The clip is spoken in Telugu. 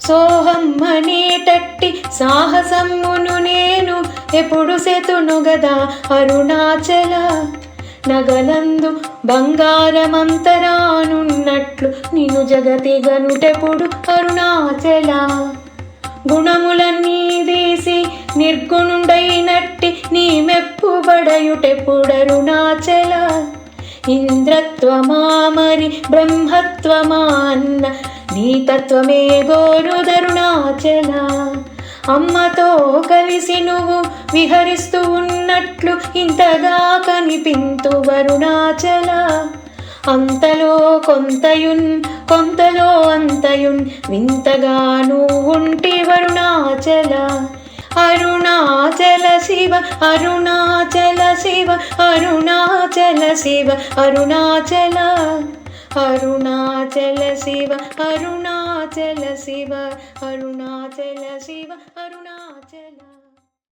సోహమ్మనేటట్టి సాహసమును నేను ఎప్పుడు సెతును గదా అరుణాచల. నగలందు బంగారమంతరానున్నట్లు నిన్ను జగతి గనుటెప్పుడు అరుణాచల. గుణములన్నీ తీసి నిర్గుణుడైనట్టి నీ మెప్పుబడయుటెప్పుడరుణాచల. ఇంద్రత్వమా మరి బ్రహ్మత్వమా అన్న నీ తత్వమే గోరుదరుణాచల. అమ్మతో కలిసి నువ్వు విహరిస్తూ ఉన్నట్లు ఇంతగా కనిపింతు వరుణాచల. అంతలో కొంతయున్ కొంతలో అంతయున్ వింతగా నువ్వుంటి వరుణాచల. అరుణాచల శివ అరుణాచల శివ అరుణాచల శివ అరుణాచల. అరుణాచల శివ అరుణాచల శివ అరుణాచల శివ అరుణాచల.